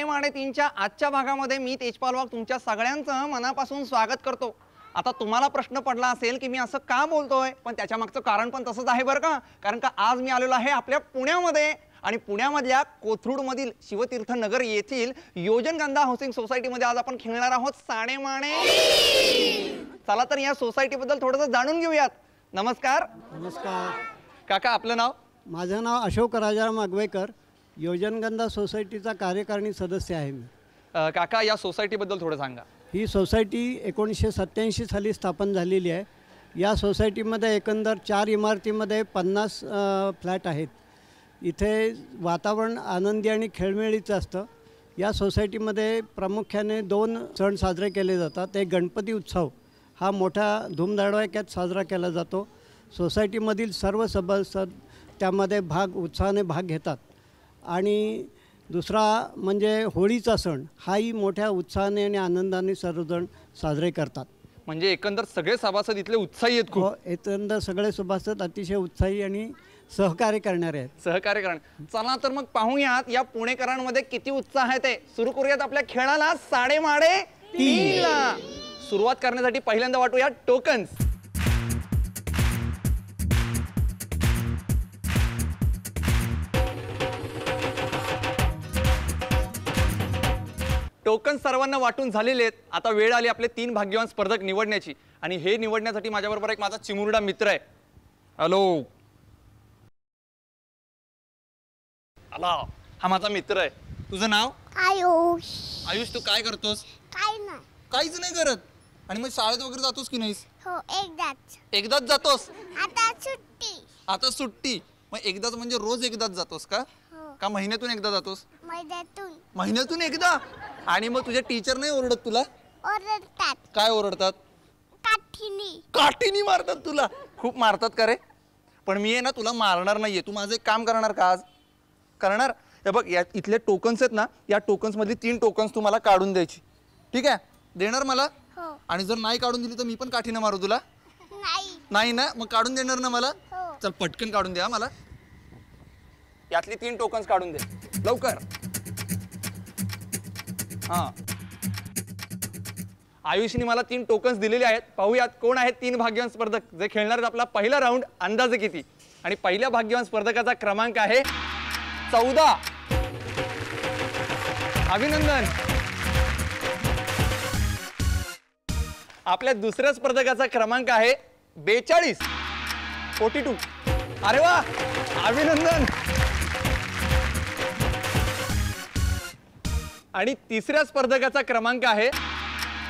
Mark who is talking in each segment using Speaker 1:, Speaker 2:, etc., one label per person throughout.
Speaker 1: साडेमाडे तीनच्या आजच्या भागामध्ये मी तेजपाल वाघ तुमच्या सगळ्यांचं मनापासून स्वागत करतो। आता तुम्हाला प्रश्न पडला असेल की मी असं का बोलतोय, पण त्याच्या मागचं कारण पण तसंच आहे बरं का। कारण का आज मी आलेलो आहे आपल्या पुण्यामध्ये आणि पुण्यामधल्या कोथरूड मधील शिवतीर्थ नगर येथील योजनगंधा हाऊसिंग सोसायटी मध्ये आज आपण खेळणार आहोत साडेमाडे। चला तर या सोसायटी बद्दल थोडंसं जाणून घेऊयात। नमस्कार।
Speaker 2: नमस्कार
Speaker 1: काका, आपलं नाव?
Speaker 2: माझं नाव अशोक राजाराम अगवेकर, योजनगंधा सोसायटीचा कार्यकारिणी सदस्य आहे मी।
Speaker 1: काका, या सोसायटी बद्दल थोडं सांगा।
Speaker 2: ही सोसायटी 1987 साली स्थापन झालेली आहे। या सोसायटीमध्ये एकंदर 4 इमारतीमध्ये 50 फ्लॅट आहेत। इथे वातावरण आनंदी आणि खेळमेळीचं असतं। या सोसायटीमध्ये प्रामुख्याने 2 सण साजरे केले जातात। एक गणपती उत्सव हा मोठ्या धूमधडाक्यात साजरा केला जातो। सोसायटीमधील सर्व सभासद त्यामध्ये उत्साहाने भाग घेतात। आणि दुसरा म्हणजे होळीचा सण हाही मोठ्या उत्साहाने आणि आनंदाने सर्वजण साजरे करतात।
Speaker 1: म्हणजे एकंदर सगळे सभासद इथले उत्साही आहेत खूप।
Speaker 2: एकंदर सगळे सभासद अतिशय उत्साही आणि सहकार्य करणारे आहेत।
Speaker 1: सहकार्य करणार। चला तर मग पाहूयात या पुणेकरांमध्ये किती उत्साह आहे ते। सुरू करूयात आपल्या खेळाला साडेमाडे 3 ला। सुरुवात करण्यासाठी पहिल्यांदा वाटूया टोकन्स। टोकन सर्वांना वाटून झालेले आहेत। आता वेळ आली आपले 3 भाग्यवान स्पर्धक निवडण्याची आणि हे निवडण्यासाठी माझ्याबरोबर एक माझा चिमुरडा मित्र आहे। हॅलो, आला, हा माझा मित्र आहे। तुझं नाव?
Speaker 3: आयुष।
Speaker 1: आयुष, तू काय करतोस?
Speaker 3: काय नाही।
Speaker 1: काहीच नाही करत। आणि मग शाळेत वगैरे जातोस की नाहीस?
Speaker 3: हो, एकदाच।
Speaker 1: एकदाच जातोस?
Speaker 3: आता सुट्टी।
Speaker 1: आता सुट्टी? मग एकदाच म्हणजे रोज एकदाच जातोस का?
Speaker 3: हो,
Speaker 1: का महिन्यातून एकदा जातोस?
Speaker 3: महिन्यातून।
Speaker 1: महिन्यातून एकदा? आणि मग तुझे टीचर नाही ओरडत तुला?
Speaker 3: ओरडतात।
Speaker 1: काय ओरडतात?
Speaker 3: काठीनी।
Speaker 1: काठीनी मारतात तुला? खूप मारतात का रे? पण मी आहे ना तुला मारणार नाहीये। तू माझं एक काम करणार का आज? करणार? हे बघ, या इथले टोकन्स आहेत ना, या टोकन्स मधली 3 टोकन्स तू मला काढून द्यायची। ठीक आहे? देणार मला?
Speaker 3: हो।
Speaker 1: आणि जर नाही काढून दिली तर मी पण काठीनं मारू तुला?
Speaker 3: नाही।
Speaker 1: नाही ना? मग काढून देणार ना मला?
Speaker 3: हो।
Speaker 1: चल पटकन काढून द्या मला। यातली 3 टोकन्स काढून दे लवकर। हा, आयुषने मला 3 टोकन्स दिलेले आहेत। पाहूयात कोण आहेत 3 भाग्यवान स्पर्धक जे खेळणार आहेत आपला पहिला राऊंड अंदाजे किती। आणि पहिल्या भाग्यवान स्पर्धकाचा क्रमांक आहे 14। अभिनंदन। आपल्या दुसऱ्या स्पर्धकाचा क्रमांक आहे 42, 42। अरे वा, अभिनंदन। आणि तिसऱ्या स्पर्धकाचा क्रमांक आहे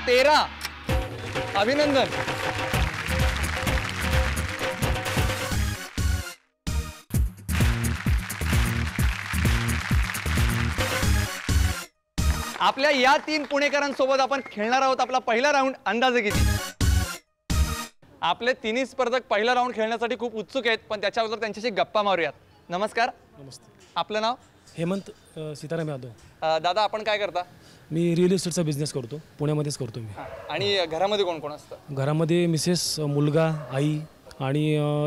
Speaker 1: 13। अभिनंदन। आपल्या या 3 पुणेकरांसोबत आपण खेळणार आहोत आपला पहिला राऊंड अंदाजे किती। आपले 3 स्पर्धक पहिला राऊंड खेळण्यासाठी खूप उत्सुक आहेत, पण त्याच्या अगोदर त्यांच्याशी गप्पा मारूयात। नमस्कार।
Speaker 4: नमस्ते।
Speaker 1: आपलं नाव?
Speaker 4: हेमंत सीताराम यादव।
Speaker 1: दादा, आपण काय करता?
Speaker 4: मी रिअल इस्टेटचा बिझनेस करतो, पुण्यामध्येच करतो मी।
Speaker 1: आणि घरामध्ये कोण कोण असतं?
Speaker 4: घरामध्ये मिसेस, मुलगा, आई आणि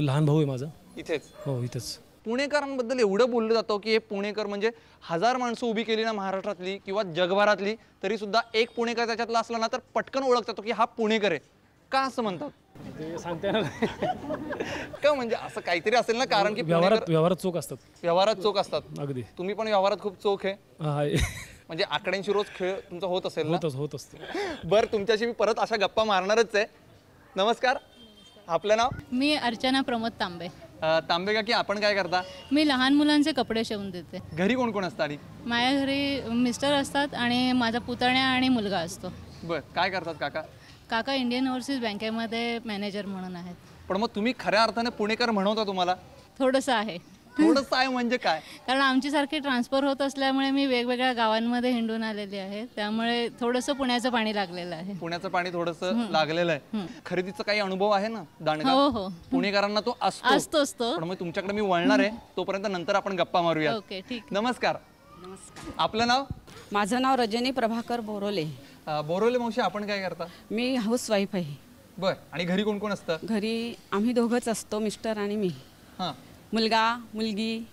Speaker 4: लहान भाऊ आहे माझा।
Speaker 1: इथेच?
Speaker 4: हो, इथेच।
Speaker 1: पुणेकरांबद्दल एवढं बोललं जातं की हे पुणेकर म्हणजे 1000 माणसं उभी केली ना महाराष्ट्रातली किंवा जगभरातली, तरी सुद्धा एक पुणेकर त्याच्यातला असला ना तर पटकन ओळखता येतो की हा पुणेकर आहे। का असं म्हणतात?
Speaker 4: ते सांगता येणार
Speaker 1: का, म्हणजे असं काहीतरी असेल ना, कारण की
Speaker 4: व्यवहारात चोख असतात।
Speaker 1: व्यवहारात चोख असतात।
Speaker 4: अगदी।
Speaker 1: तुम्ही पण व्यवहारात खूप चोख आहे।
Speaker 4: आहे।
Speaker 1: म्हणजे आकड्यांशी रोज खेळ तुमचा होत असेल ना?
Speaker 4: होत असतो।
Speaker 1: बरं, तुमच्याशी मी परत अशा गप्पा मारणारच आहे। नमस्कार। आपलं नाव?
Speaker 5: मी अर्चना प्रमोद तांबे।
Speaker 1: तांबे काकी, आपण काय करता?
Speaker 5: मी लहान मुलांचे कपडे शिवून देते।
Speaker 1: घरी कोण कोण असतं? आणि
Speaker 5: माझ्या घरी मिस्टर असतात आणि माझा पुतण्या आणि मुलगा असतो।
Speaker 1: बर, काय करतात काका?
Speaker 5: काका इंडियन ओव्हरसीज बँकेमध्ये मॅनेजर म्हणून आहेत।
Speaker 1: पण मग तुम्ही खऱ्या अर्थाने पुणेकर म्हणवता तुम्हाला?
Speaker 5: थोडंसं आहे।
Speaker 1: थोडंसं आहे म्हणजे काय?
Speaker 5: कारण आमची सारखी ट्रान्सफर होत असल्यामुळे मी वेगवेगळ्या गावांमध्ये हिंडून आलेली आहे, त्यामुळे थोडंसं पुण्याचं पाणी लागलेलं आहे।
Speaker 1: पुण्याचं पाणी थोडंसं लागलेलं आहे। खरेदीचा काही अनुभव आहे ना दांडगा?
Speaker 5: हो हो,
Speaker 1: पुणेकरांना तो असतोच तो। पण मग तुमच्याकडे मी वळणार आहे, तोपर्यंत नंतर आपण गप्पा मारूया।
Speaker 5: ओके, ठीक।
Speaker 1: नमस्कार। आपलं नाव?
Speaker 6: माझं नाव रजनी प्रभाकर बोरोले।
Speaker 1: बोरोले मावशी, आपण काय करता?
Speaker 6: मी हाऊसवाईफ आहे।
Speaker 1: बर, आणि घरी कोण कोण असतं?
Speaker 6: घरी आम्ही दोघंच असतो, मिस्टर आणि मी।
Speaker 1: हां,
Speaker 6: मुलगा, मुलगी,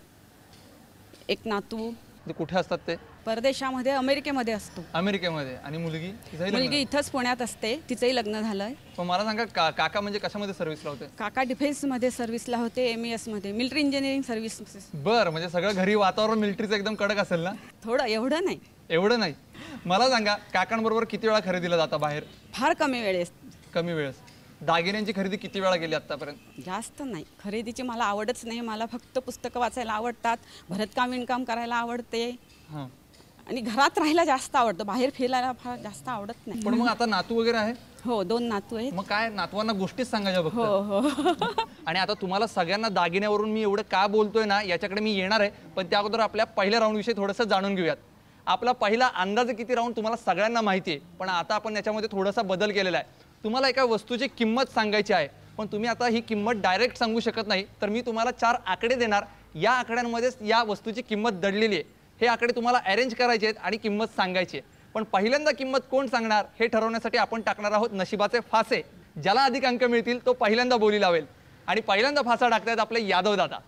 Speaker 6: एक नातू।
Speaker 1: कुठे असतात ते?
Speaker 6: परदेशामध्ये अमेरिकेमध्ये असतो.
Speaker 1: अमेरिकेमध्ये. आणि मुलगी? तिचंही लग्न?
Speaker 6: मुलगी इथंच पुण्यात असते, तिचंही लग्न झालंय.
Speaker 1: पण मला सांगा काका म्हणजे कशामध्ये सर्व्हिसला होते?
Speaker 6: काका डिफेन्समध्ये सर्व्हिसला होते, MES मध्ये, मिलिटरी इंजिनिअरिंग सर्व्हिस.
Speaker 1: बरं, म्हणजे सगळं घरी वातावरण मिलिटरीचं एकदम कडक असेल ना?
Speaker 6: थोडं, एवढं नाही.
Speaker 1: एवढं नाही. मला सांगा काकांबरोबर किती वेळा खरेदीला जाता बाहेर?
Speaker 6: फार कमी वेळेस.
Speaker 1: कमी वेळेस. दागिन्यांची खरेदी किती वेळा केली आतापर्यंत?
Speaker 6: जास्त नाही. खरेदीची मला आवडच नाही. मला फक्त पुस्तकं वाचायला आवडतात, भरतकाम विणकाम करायला आवडते
Speaker 1: हां.
Speaker 6: आणि घरात राहायला जास्त आवडतं. बाहेर फिरायला फार जास्त आवडत नाही.
Speaker 1: पण मग आता नातू वगैरे आहे?
Speaker 6: हो, 2 नातू आहेत.
Speaker 1: मग काय नातवांना गोष्टीच सांगायच्या
Speaker 6: हो
Speaker 1: बघ.
Speaker 6: हो.
Speaker 1: आणि आता तुम्हाला सगळ्यांना दागिन्यावरून मी एवढं का बोलतोय ना याच्याकडे मी येणार आहे, पण त्या अगोदर आपल्या पहिल्या राऊंड विषयी थोडंसं जाणून घेऊयात. आपला पहिला अंदाज किती राऊंड तुम्हाला सगळ्यांना माहिती आहे, पण आता आपण याच्यामध्ये थोडासा बदल केलेला आहे. तुम्हाला एका वस्तूची किंमत सांगायची आहे, पण तुम्ही आता ही किंमत डायरेक्ट सांगू शकत नाही, तर मी तुम्हाला 4 आकडे देणार. या आकड्यांमध्येच या वस्तूची किंमत दडलेली आहे. हे आकडे तुम्हाला अरेंज करायचे आहेत आणि किंमत सांगायची आहे. पण पहिल्यांदा किंमत कोण सांगणार हे ठरवण्यासाठी आपण टाकणार आहोत नशिबाचे फासे. ज्याला अधिक अंक मिळतील तो पहिल्यांदा बोली लावेल. आणि पहिल्यांदा फासा टाकतायत आपले यादव दादा.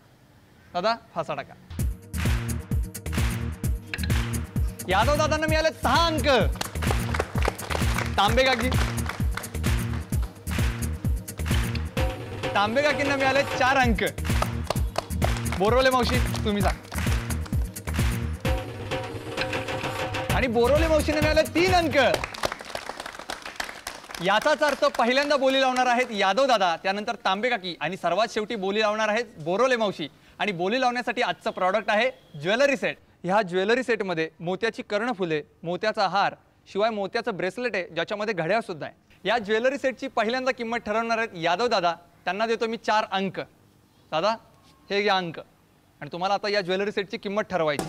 Speaker 1: दादा फासा टाका. यादव दादांना मिळाले 6 अंक. तांबे काकी, तांबे काकींना मिळाले 4 अंक. बोरवले मावशी तुम्ही सांग. आणि बोरवले मावशीने मिळाले 3 अंक. याचाच अर्थ पहिल्यांदा बोली लावणार आहेत यादव दादा, त्यानंतर तांबे काकी आणि सर्वात शेवटी बोली लावणार आहेत बोरवले मावशी. आणि बोली लावण्यासाठी आजचं प्रॉडक्ट आहे ज्वेलरी सेट. ह्या ज्वेलरी सेटमध्ये मोत्याची कर्णफुले, मोत्याचा हार, शिवाय मोत्याचं ब्रेसलेट आहे ज्याच्यामध्ये घड्याळ सुद्धा आहे. या ज्वेलरी सेटची पहिल्यांदा किंमत ठरवणार आहेत यादव दादा. त्यांना देतो मी 4 अंक. दादा हे घ्या अंक. आणि तुम्हाला आता या ज्वेलरी सेटची किंमत ठरवायची.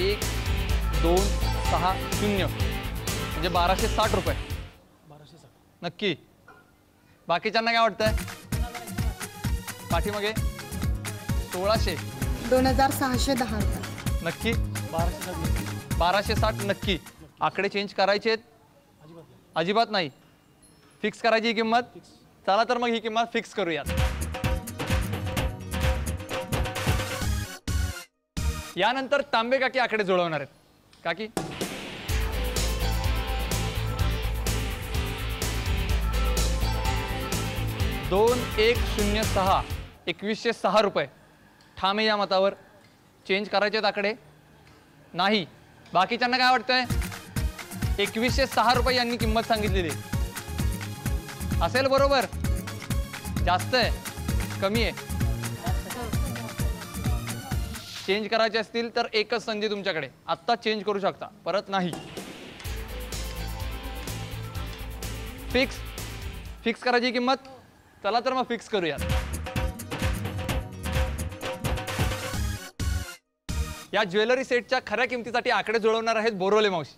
Speaker 1: 1 2 6 0 म्हणजे 1260 रुपये.
Speaker 4: 1260.
Speaker 1: नक्की? बाकीच्यांना काय वाटतंय? पाठीमागे 1600.
Speaker 7: 2610 रुपये.
Speaker 1: नक्की?
Speaker 4: 1260.
Speaker 1: 1260 नक्की? आकडे चेंज करायचे आहेत? अजिबात नाही. फिक्स करायची ही किंमत? चला तर मग ही किंमत फिक्स करूयात. यानंतर तांबे काकी आकडे जुळवणार आहेत. काकी 2106 2106 रुपये. ठाम आहे या मतावर? चेंज करायचे आहेत आकडे? नाही. बाकीच्यांना काय वाटतंय? 2106 रुपये यांनी किंमत सांगितलेली असेल बरोबर? जास्त आहे? कमी आहे? चेंज करायचे असतील तर एकच संधी तुमच्याकडे. आत्ता चेंज करू शकता, परत नाही. फिक्स? फिक्स करायची किंमत? चला तर मग फिक्स करूयात. या ज्वेलरी सेटच्या खऱ्या किमतीसाठी आकडे जुळवणार आहेत बोरवले मावशी.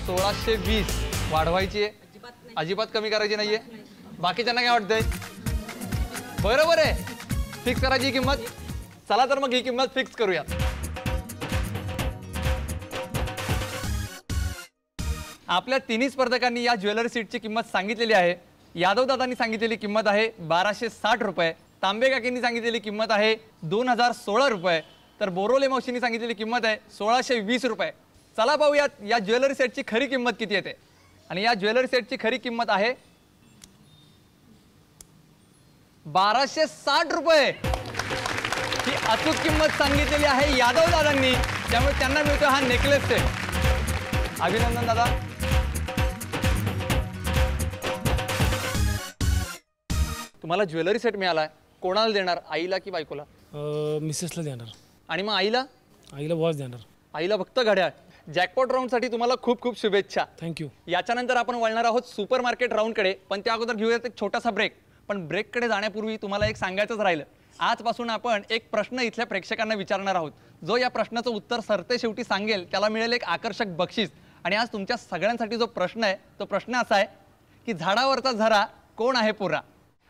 Speaker 1: $1620 वाढवायची आहे? अजिबात कमी करायची नाहीये? बाकीच्यांना काय वाटतंय? बरोबर आहे. फिक्स करायची किंमत? चला तर मग ही किंमत फिक्स करूया. आपल्या तिन्ही स्पर्धकांनी या ज्वेलरी सेटची किंमत सांगितलेली आहे. यादव दादांनी सांगितलेली किंमत आहे 1260 रुपये. तांबे काकींनी सांगितलेली किंमत आहे 2016 रुपये. तर बोरोले मावशींनी सांगितलेली किंमत आहे 1620 रुपये. चला पाहूयात या ज्वेलरी सेटची खरी किंमत किती येते. आणि या ज्वेलरी सेटची खरी किंमत आहे 1260 रुपये. ही अचूक किंमत सांगितलेली आहे यादव दादांनी, त्यामुळे त्यांना मिळतो हा नेकलेस सेट. अभिनंदन दादा. तुम्हाला ज्वेलरी सेट मिळालाय, कोणाला देणार? आईला की बायकोला?
Speaker 4: मिसेसला देणार.
Speaker 1: आणि मग आईला?
Speaker 4: आईला वॉच देणार.
Speaker 1: आईला फक्त घड्याळ. जॅकपॉट राऊंडसाठी तुम्हाला खूप खूप शुभेच्छा.
Speaker 4: थँक्यू.
Speaker 1: याच्यानंतर आपण वळणार आहोत सुपर मार्केट राऊंडकडे, पण त्या अगोदर घेऊयात एक छोटासा ब्रेक. पण ब्रेककडे जाण्यापूर्वी तुम्हाला एक सांगायचंच राहिलं. आजपासून आपण एक प्रश्न इथल्या प्रेक्षकांना विचारणार आहोत. जो या प्रश्नाचं उत्तर सरते शेवटी सांगेल त्याला मिळेल एक आकर्षक बक्षीस. आणि आज तुमच्या सगळ्यांसाठी जो प्रश्न आहे तो प्रश्न असा आहे की झाडावरचा झरा कोण आहे पुरा.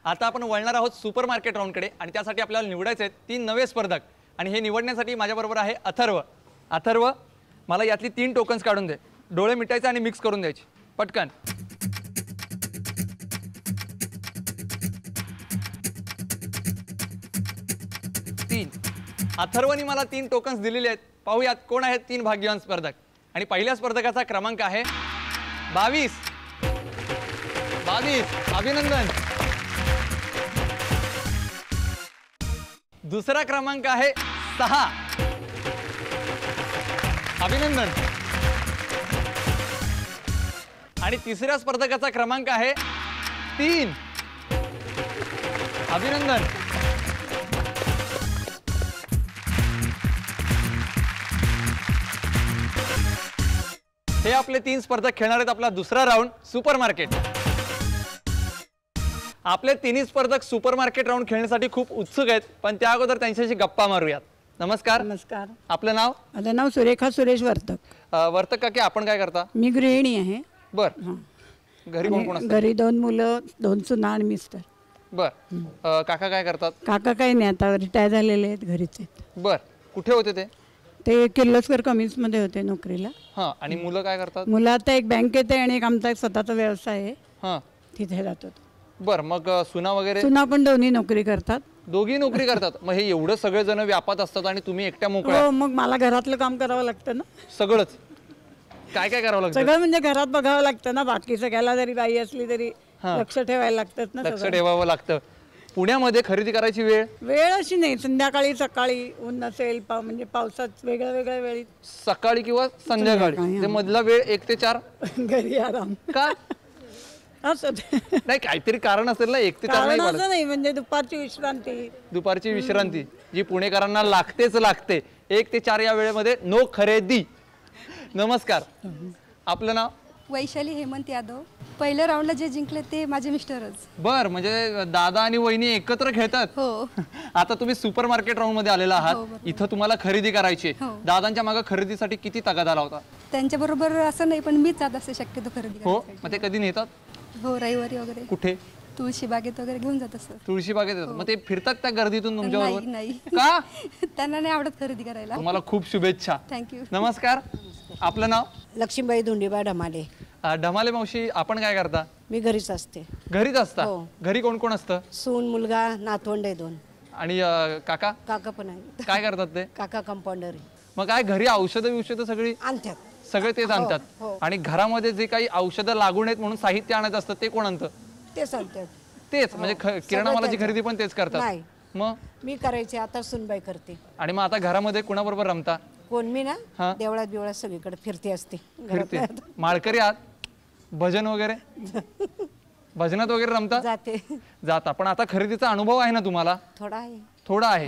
Speaker 1: आता आपण वळणार आहोत सुपर मार्केट राऊंडकडे आणि त्यासाठी आपल्याला निवडायचे आहेत 3 नवे स्पर्धक. आणि हे निवडण्यासाठी माझ्याबरोबर आहे अथर्व. अथर्व, मला यातली 3 टोकन्स काढून दे. डोळे मिटायचे आणि मिक्स करून द्यायचे पटकन. 3. अथर्वनी मला 3 टोकन्स दिलेले आहेत. पाहूयात कोण आहेत 3 भाग्यवान स्पर्धक. आणि पहिल्या स्पर्धकाचा क्रमांक आहे 22. अभिनंदन. दुसरा क्रमांक आहे 6. अभिनंदन. आणि तिसऱ्या स्पर्धकाचा क्रमांक आहे 3. अभिनंदन. हे आपले 3 स्पर्धक खेळणार आहेत आपला दुसरा राऊंड सुपर मार्केट. आपले 3 स्पर्धक सुपर मार्केट राऊंड खेळण्यासाठी खूप उत्सुक आहेत, पण त्या अगोदर त्यांच्याशी गप्पा मारूयात. नमस्कार.
Speaker 8: नमस्कार.
Speaker 1: आपलं नाव?
Speaker 8: माझं नाव सुरेखा सुरेश वर्तक.
Speaker 1: वर्तक काकी, आपण काय करता?
Speaker 8: मी गृहिणी आहे.
Speaker 1: बर. घरी कोण कोण असतं?
Speaker 8: घरी 2 मुलं, 2 सुना आणि मिस्टर.
Speaker 1: बर. काका काय करतात?
Speaker 8: काका काही नाही, आता रिटायर झालेले आहेत, घरीच आहेत.
Speaker 1: बर. कुठे होते ते?
Speaker 8: ते किर्लोस्कर कमिन्समध्ये होते नोकरीला.
Speaker 1: हां. आणि मुलं काय करतात?
Speaker 8: मुलं आता एक बँकेत आहे आणि एक आमचा एक स्वतःचा व्यवसाय आहे.
Speaker 1: हां.
Speaker 8: तिथे जातो.
Speaker 1: बर. मग सुना वगैरे?
Speaker 8: सुना पण दोन्ही नोकरी करतात.
Speaker 1: दोघी नोकरी करतात. मग हे एवढं सगळे जण व्यापात असतात आणि तुम्ही एकट्या मोकळ्या?
Speaker 8: हो, मग मला घरातलं काम करावं लागतं ना.
Speaker 1: सगळंच? काय काय करावं लागतं?
Speaker 8: सगळं म्हणजे घरात बघावं लागतं ना. बाकी सगळ्याला जरी बाई असली तरी लक्ष ठेवायला लागतात ना.
Speaker 1: लक्ष ठेवावं लागतं. पुण्यामध्ये खरेदी करायची वेळ
Speaker 8: अशी नाही, संध्याकाळी सकाळी ऊन नसेल म्हणजे पावसात वेगळ्या वेळी
Speaker 1: सकाळी किंवा संध्याकाळी. ते मधला वेळ 1 ते 4
Speaker 8: घरी आराम
Speaker 1: का?
Speaker 8: असं
Speaker 1: नाही, काहीतरी कारण असेल ना. 1 ते 4 नाही पडत.
Speaker 8: नाही, म्हणजे दुपारची विश्रांती.
Speaker 1: दुपारची विश्रांती जी पुणेकरांना लागतेच लागते. 1 ते 4 या वेळेमध्ये नो खरेदी. नमस्कार. आपलं नाव?
Speaker 9: वैशाली हेमंत यादव. पहिल्या राऊंडला जे जिंकले ते माझे मिस्टरच.
Speaker 1: बर. म्हणजे दादा आणि वहिनी एकत्र खेळतात?
Speaker 9: हो.
Speaker 1: आता तुम्ही सुपर मार्केट राऊंड मध्ये आलेला आहात. इथं तुम्हाला खरेदी करायची. दादांच्या मागे खरेदीसाठी किती तगादा लावता?
Speaker 9: त्यांच्या बरोबर असं नाही, पण मीच जात असते शक्यतो खरेदी
Speaker 1: हो.
Speaker 9: करायला.
Speaker 1: मग ते कधी नेतात?
Speaker 9: हो, रविवारी वगैरे.
Speaker 1: कुठे?
Speaker 9: तुळशी बागेत वगैरे घेऊन जात असतात.
Speaker 1: तुळशी बागेत येतात. मग ते फिरतात त्या गर्दीतून तुमच्या बरोबर?
Speaker 9: नाही.
Speaker 1: का?
Speaker 9: त्यांना नाही आवडत खरेदी करायला.
Speaker 1: तुम्हाला खूप शुभेच्छा.
Speaker 9: थँक्यू.
Speaker 1: नमस्कार. आपलं नाव?
Speaker 10: लक्ष्मीबाई धोंडीबा ढमाले.
Speaker 1: ढमाले मावशी, आपण काय करता?
Speaker 10: मी घरीच असते.
Speaker 1: घरीच असता? घरी कोण कोण असतं?
Speaker 10: सून, मुलगा, नातवंड आहे 2.
Speaker 1: आणि काका?
Speaker 10: काका पण आहे.
Speaker 1: काय करतात ते?
Speaker 10: काका कंपाऊंडर आहे.
Speaker 1: मग काय घरी औषधं सगळी
Speaker 10: आणतात?
Speaker 1: सगळे तेच आणतात. आणि घरामध्ये जे काही औषधं लागून आहेत म्हणून साहित्य आणत असतं ते कोण आणतं?
Speaker 10: तेच आणतात.
Speaker 1: तेच म्हणजे किराणा मालाची खरेदी पण तेच करतात?
Speaker 10: नाही,
Speaker 1: मग
Speaker 10: मी करायचे, आता सुनबाई करते.
Speaker 1: आणि मग आता घरामध्ये कुणाबरोबर रमता?
Speaker 10: कोण? मी ना देवळात बिवळात सगळीकडे फिरते असते.
Speaker 1: फिरते. माळकरी आहात? भजन वगैरे? भजनात वगैरे रमता? जाता. पण आता खरेदीचा अनुभव आहे ना तुम्हाला? थोडा आहे.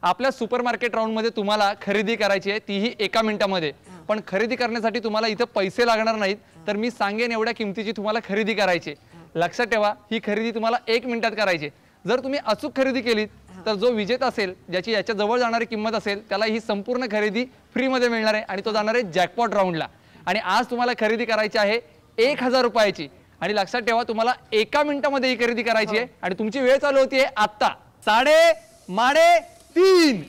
Speaker 1: आपल्या सुपर मार्केट राऊंड मध्ये तुम्हाला खरेदी करायची आहे, तीही 1 मिनिटामध्ये. पण खरेदी करण्यासाठी तुम्हाला इथं पैसे लागणार नाहीत, तर मी सांगेन एवढ्या किमतीची तुम्हाला खरेदी करायची. लक्षात ठेवा, ही खरेदी तुम्हाला 1 मिनिटात करायची. जर तुम्ही अचूक खरेदी केलीत तर जो विजेता असेल, ज्याची याच्या जवळ जाणारी किंमत असेल, त्याला ही संपूर्ण खरेदी फ्रीमध्ये मिळणार आहे आणि तो जाणार आहे जॅकपॉट राऊंडला. आणि आज तुम्हाला खरेदी करायची आहे 1000 रुपयाची. आणि लक्षात ठेवा, तुम्हाला 1 मिनिटामध्ये ही खरेदी करायची आहे आणि तुमची वेळ चालू होतीये आत्ता. 3:30.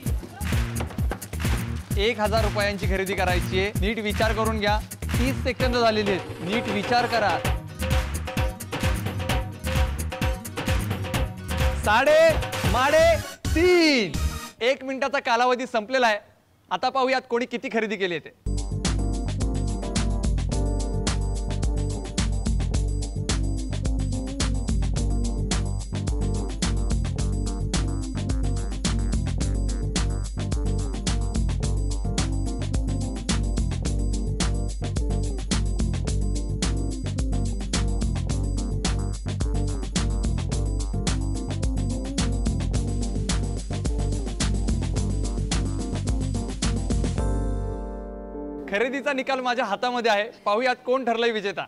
Speaker 1: 1000 रुपयांची खरेदी करायची आहे. नीट विचार करून घ्या. 30 सेकंद झालेली आहेत. नीट विचार करा. 3:30. 1 मिनिटाचा कालावधी संपलेला आहे. आता पाहूयात कोणी किती खरेदी केली आहे ते. खरेदीचा निकाल माझ्या हातामध्ये आहे. पाहूयात कोण ठरलंय विजेता.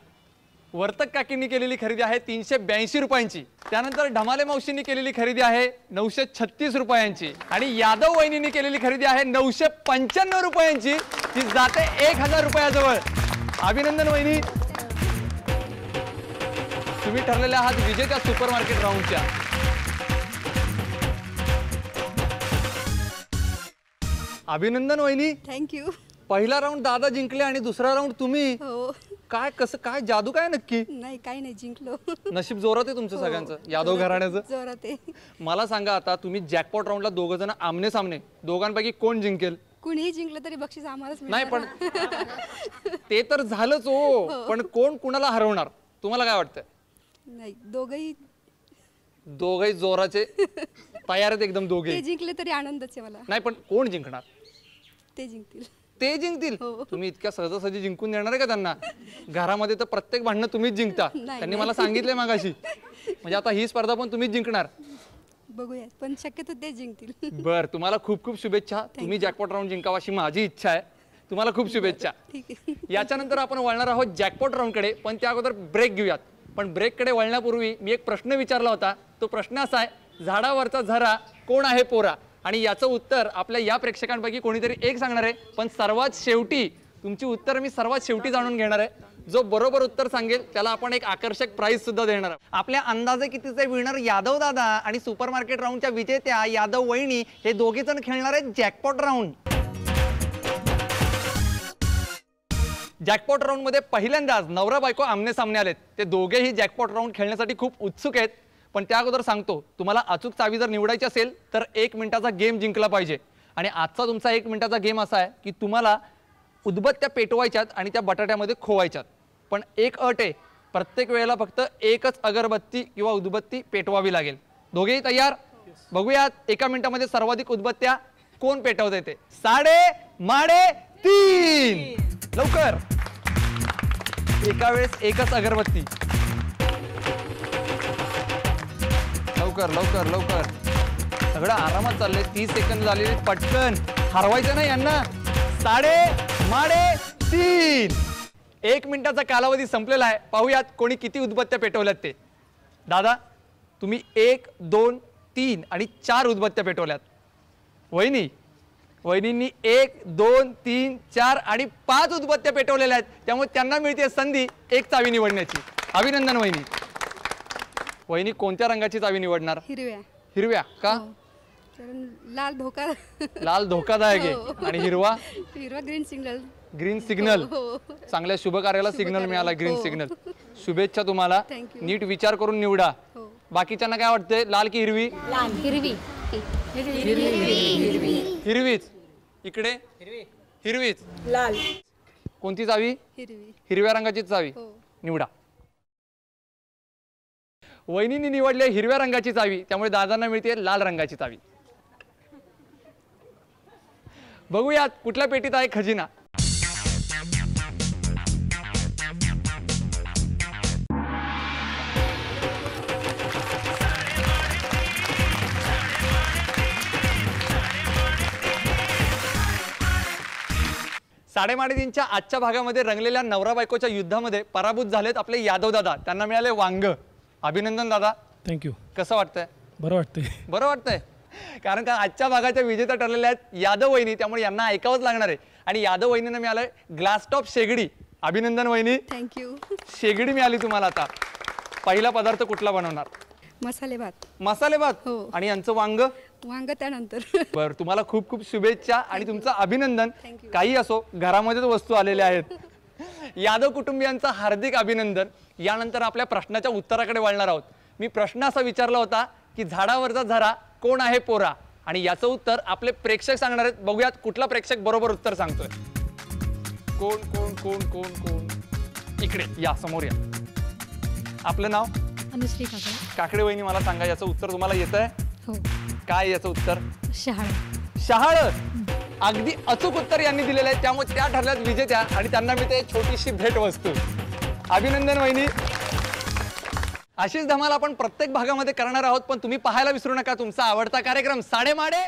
Speaker 1: वर्तक काकींनी केलेली खरेदी आहे 382 रुपयांची. त्यानंतर ढमाले मावशींनी केलेली खरेदी आहे 936 रुपयांची. आणि यादव वहिनींनी केलेली खरेदी आहे 995 रुपयांची. ती जाते 1000 रुपयाजवळ. अभिनंदन वहिनी, तुम्ही ठरलेले आहात विजेत्या सुपर मार्केट राऊंडच्या. अभिनंदन वहिनी.
Speaker 9: थँक्यू.
Speaker 1: पहिला राऊंड दादा जिंकले आणि दुसरा राऊंड तुम्ही. काय कसं काय जादू काय नक्की?
Speaker 9: नाही काही नाही, जिंकलो.
Speaker 1: नशीब जोरात आहे तुमचं सगळ्यांचं, यादव घराण्याचं.
Speaker 9: जोरात आहे.
Speaker 1: मला सांगा आता, तुम्ही जॅकपॉट राऊंडला दोघं जण आमने सामने, दोघांपैकी कोण जिंकेल?
Speaker 9: कुणीही जिंकलं तरी बक्षीस आम्हालाच
Speaker 1: नाही
Speaker 9: मिळणार.
Speaker 1: पण ते तर झालंच हो, पण कोण कुणाला हरवणार तुम्हाला काय वाटतंय?
Speaker 9: नाही, दोघंही
Speaker 1: दोघही जोराचे तयार आहेत एकदम दोघे.
Speaker 9: ते जिंकले तरी आनंदच आहे मला.
Speaker 1: नाही पण कोण जिंकणार?
Speaker 9: ते जिंकतील.
Speaker 1: ते जिंकतील. तुम्ही इतक्या सहजासहजी जिंकून देणार आहे का त्यांना? घरामध्ये तर प्रत्येक भांडणं तुम्हीच जिंकता, त्यांनी मला सांगितलंय मागाशी. म्हणजे आता ही स्पर्धा पण तुम्हीच जिंकणार.
Speaker 9: बघूया, पण शक्यतो ते जिंकतील.
Speaker 1: बर, तुम्हाला खूप खूप शुभेच्छा. तुम्ही जॅकपॉट राऊंड जिंकावा अशी माझी इच्छा आहे. तुम्हाला खूप शुभेच्छा.
Speaker 9: ठीक आहे.
Speaker 1: याच्यानंतर आपण वळणार आहोत जॅकपॉट राऊंडकडे, पण त्या अगोदर ब्रेक घेऊयात. पण ब्रेककडे वळण्यापूर्वी मी एक प्रश्न विचारला होता. तो प्रश्न असा आहे, झाडावरचा झरा कोण आहे पोरा? आणि याचं उत्तर आपल्या या प्रेक्षकांपैकी कोणीतरी एक सांगणार आहे. पण सर्वात शेवटी तुमची उत्तर मी सर्वात शेवटी जाणून घेणार आहे. जो बरोबर उत्तर सांगेल त्याला आपण एक आकर्षक प्राइज सुद्धा देणार आहोत. आपल्या अंदाजे कितीचे विनर यादव दादा आणि सुपरमार्केट राऊंडच्या विजेत्या यादव वहिनी हे दोघे जण खेळणार आहेत जॅकपॉट राऊंड. जॅकपॉट राऊंड मध्ये पहिल्यांदाच नवरा बायको आमने सामने आलेत. ते दोघेही जॅकपॉट राऊंड खेळण्यासाठी खूप उत्सुक आहेत. पण त्या अगोदर सांगतो, तुम्हाला अचूक चावी जर निवडायची असेल तर 1 मिनिटाचा गेम जिंकला पाहिजे. आणि आजचा तुमचा 1 मिनिटाचा गेम असा आहे की तुम्हाला उदबत्त्या पेटवायच्यात आणि त्या बटाट्यामध्ये खोवायच्यात. पण एक अट आहे, प्रत्येक वेळेला फक्त एकच अगरबत्ती किंवा उदबत्ती पेटवावी लागेल. दोघेही तयार? बघूयात 1 मिनिटामध्ये सर्वाधिक उदबत्त्या कोण पेटवत येते. 3:3 लवकर. एका वेळेस एकच अगरबत्ती. लवकर लवकर लवकर. सगळं आरामात चाललंय. 30 सेकंद झालेले, पटकन हरवायचं नाही यांना. 3:3 1 मिनिटाचा कालावधी संपलेला आहे. पाहूयात कोणी किती उदबत्त्या पेटवल्यात ते. दादा, तुम्ही 1, 2, 3 आणि 4 उदबत्त्या पेटवल्यात. वहिनींनी 1, 2, 3, 4 आणि 5 उदबत्त्या पेटवलेल्या आहेत. त्यामुळे त्यांना मिळते संधी एक चावी निवडण्याची. अभिनंदन वहिनी. वहिनी कोणत्या रंगाची चावी निवडणार?
Speaker 9: हिरव्या.
Speaker 1: हिरव्या का?
Speaker 9: कारण लाल धोका.
Speaker 1: लाल धोकादायक आहे. आणि हिरवा?
Speaker 9: हिरवा ग्रीन सिग्नल.
Speaker 1: Green signal. चांगल्या शुभ कार्याला सिग्नल मिळाला, ग्रीन सिग्नल. शुभेच्छा तुम्हाला. नीट विचार करून निवडा. बाकीच्यांना काय वाटतंय, लाल की हिरवी?
Speaker 9: हिरवी.
Speaker 1: हिरवीच. इकडे हिरवीच.
Speaker 8: लाल.
Speaker 1: कोणती चावी?
Speaker 9: हिरवी.
Speaker 1: हिरव्या रंगाची चावी निवडा. वहिनींनी निवडले हिरव्या रंगाची चावी, त्यामुळे दादांना मिळते लाल रंगाची चावी. बघूयात कुठल्या पेटीत आहे खजिना. साडेमाडेतीनच्या आजच्या भागामध्ये रंगलेल्या नवरा बायकोच्या युद्धामध्ये पराभूत झालेत आपले यादव दादा. त्यांना मिळाले वांग. अभिनंदन दादा.
Speaker 4: थँक्यू. कसं वाटतंय?
Speaker 1: बरं वाटतंय.
Speaker 4: बरं वाटतंय,
Speaker 1: कारण का आजच्या भागाच्या विजेता ठरलेल्या आहेत यादव वहिनी, त्यामुळे यांना ऐकावंच लागणार आहे. आणि यादव वहिनींना मिळालंय ग्लास टॉप शेगडी. अभिनंदन वहिनी.
Speaker 9: थँक्यू.
Speaker 1: शेगडी मिळाली तुम्हाला. आता पहिला पदार्थ कुठला बनवणार?
Speaker 9: मसाले भात.
Speaker 1: मसाले भात. आणि यांचं वांग?
Speaker 9: वांग त्यानंतर.
Speaker 1: बरं, तुम्हाला खूप खूप शुभेच्छा आणि तुमचं अभिनंदन. काही असो, घरामध्येच वस्तू आलेल्या आहेत. यादव कुटुंबियांचं हार्दिक अभिनंदन. यानंतर आपल्या प्रश्नाच्या उत्तराकडे वळणार आहोत. मी प्रश्न असा विचारला होता की झाडावरचा झरा कोण आहे पोरा? आणि याचं उत्तर आपले प्रेक्षक सांगणार आहेत. बघूयात कुठला प्रेक्षक बरोबर उत्तर सांगतोय. कोण कोण कोण कोण कोण? इकडे या, समोर या. आपलं नाव?
Speaker 5: अनुश्री काकडे.
Speaker 1: काकडे वहिनी, मला सांगा याचं उत्तर तुम्हाला येतंय?
Speaker 5: हो.
Speaker 1: काय याचं उत्तर?
Speaker 5: शहाळ.
Speaker 1: शहाळ. अगदी अचूक उत्तर यांनी दिलेलं आहे, त्यामुळे त्या ठरल्यात विजेत्या आणि त्यांना मिळते छोटीशी भेटवस्तू. अभिनंदन वहिनी. अशीच धमाल आपण प्रत्येक भागामध्ये करणार आहोत, पण तुम्ही पाहायला विसरू नका तुमचा आवडता कार्यक्रम साडेमाडे.